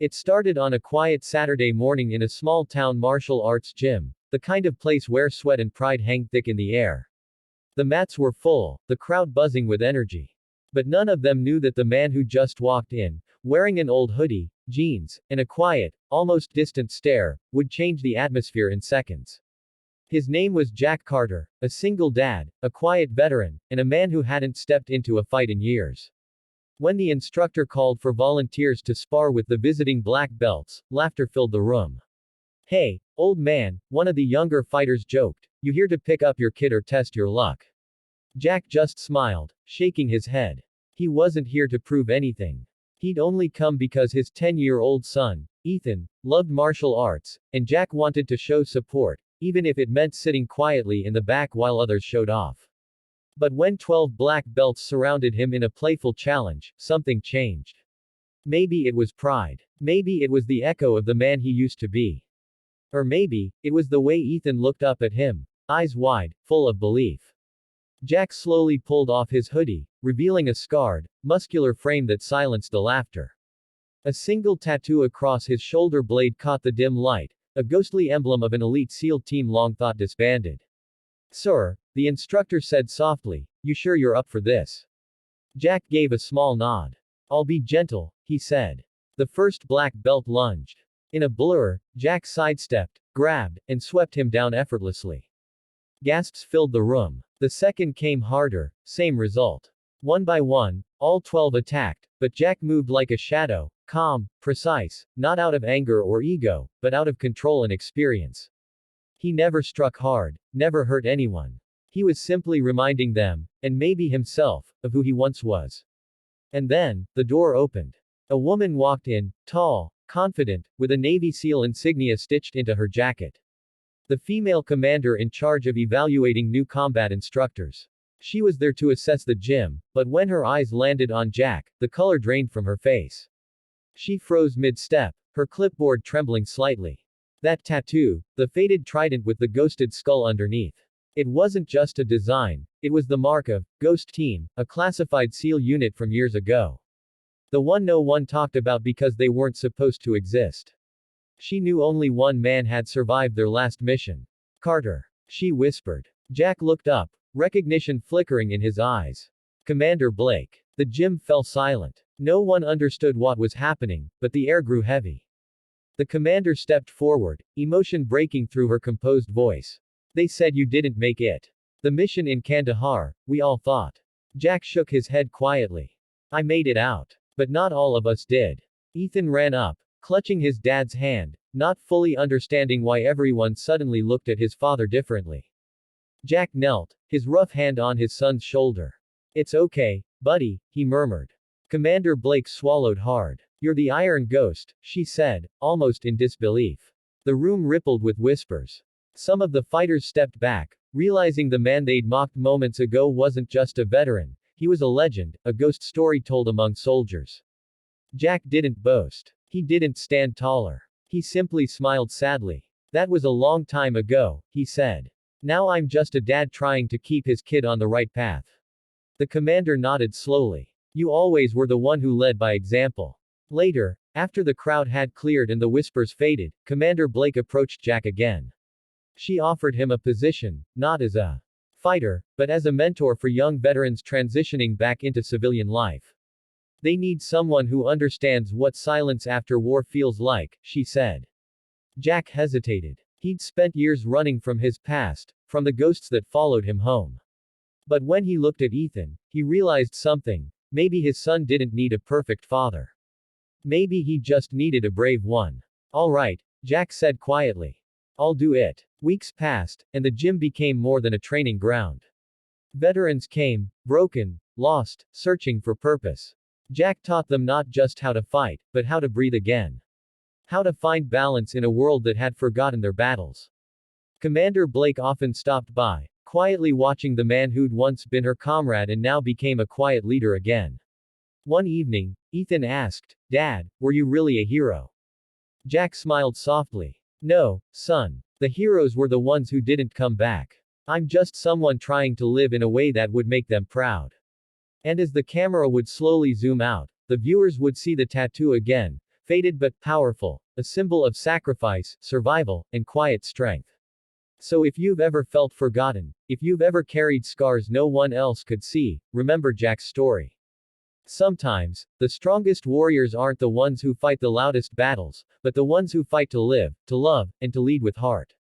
It started on a quiet Saturday morning in a small town martial arts gym, the kind of place where sweat and pride hang thick in the air. The mats were full, the crowd buzzing with energy. But none of them knew that the man who just walked in, wearing an old hoodie, jeans, and a quiet, almost distant stare, would change the atmosphere in seconds. His name was Jack Carter, a single dad, a quiet veteran, and a man who hadn't stepped into a fight in years. When the instructor called for volunteers to spar with the visiting black belts, laughter filled the room. "Hey, old man," one of the younger fighters joked, "you here to pick up your kid or test your luck?" Jack just smiled, shaking his head. He wasn't here to prove anything. He'd only come because his 10-year-old son, Ethan, loved martial arts, and Jack wanted to show support, even if it meant sitting quietly in the back while others showed off. But when 12 black belts surrounded him in a playful challenge, something changed. Maybe it was pride. Maybe it was the echo of the man he used to be. Or maybe, it was the way Ethan looked up at him, eyes wide, full of belief. Jack slowly pulled off his hoodie, revealing a scarred, muscular frame that silenced the laughter. A single tattoo across his shoulder blade caught the dim light, a ghostly emblem of an elite SEAL team long thought disbanded. "Sir," the instructor said softly, "you sure you're up for this?" Jack gave a small nod. "I'll be gentle," he said. The first black belt lunged. In a blur, Jack sidestepped, grabbed, and swept him down effortlessly. Gasps filled the room. The second came harder, same result. One by one, all 12 attacked, but Jack moved like a shadow, calm, precise, not out of anger or ego, but out of control and experience. He never struck hard, never hurt anyone. He was simply reminding them, and maybe himself, of who he once was. And then, the door opened. A woman walked in, tall, confident, with a Navy SEAL insignia stitched into her jacket. The female commander in charge of evaluating new combat instructors. She was there to assess the gym, but when her eyes landed on Jack, the color drained from her face. She froze mid-step, her clipboard trembling slightly. That tattoo, the faded trident with the ghosted skull underneath. It wasn't just a design, it was the mark of Ghost Team, a classified SEAL unit from years ago. The one no one talked about because they weren't supposed to exist. She knew only one man had survived their last mission. "Carter," she whispered. Jack looked up, recognition flickering in his eyes. "Commander Blake." The gym fell silent. No one understood what was happening, but the air grew heavy. The commander stepped forward, emotion breaking through her composed voice. "They said you didn't make it. The mission in Kandahar, we all thought." Jack shook his head quietly. "I made it out. But not all of us did." Ethan ran up, clutching his dad's hand, not fully understanding why everyone suddenly looked at his father differently. Jack knelt, his rough hand on his son's shoulder. "It's okay, buddy," he murmured. Commander Blake swallowed hard. "You're the Iron Ghost," she said, almost in disbelief. The room rippled with whispers. Some of the fighters stepped back, realizing the man they'd mocked moments ago wasn't just a veteran, he was a legend, a ghost story told among soldiers. Jack didn't boast. He didn't stand taller. He simply smiled sadly. "That was a long time ago," he said. "Now I'm just a dad trying to keep his kid on the right path." The commander nodded slowly. "You always were the one who led by example." Later, after the crowd had cleared and the whispers faded, Commander Blake approached Jack again. She offered him a position, not as a fighter, but as a mentor for young veterans transitioning back into civilian life. "They need someone who understands what silence after war feels like," she said. Jack hesitated. He'd spent years running from his past, from the ghosts that followed him home. But when he looked at Ethan, he realized something. Maybe his son didn't need a perfect father. Maybe he just needed a brave one. "All right," Jack said quietly. "I'll do it." Weeks passed, and the gym became more than a training ground. Veterans came, broken, lost, searching for purpose. Jack taught them not just how to fight, but how to breathe again. How to find balance in a world that had forgotten their battles. Commander Blake often stopped by, quietly watching the man who'd once been her comrade and now became a quiet leader again. One evening, Ethan asked, "Dad, were you really a hero?" Jack smiled softly. "No, son. The heroes were the ones who didn't come back. I'm just someone trying to live in a way that would make them proud." And as the camera would slowly zoom out, the viewers would see the tattoo again, Faded but powerful. A symbol of sacrifice, survival, and quiet strength. So if you've ever felt forgotten, if you've ever carried scars no one else could see, remember Jack's story. Sometimes, the strongest warriors aren't the ones who fight the loudest battles, but the ones who fight to live, to love, and to lead with heart.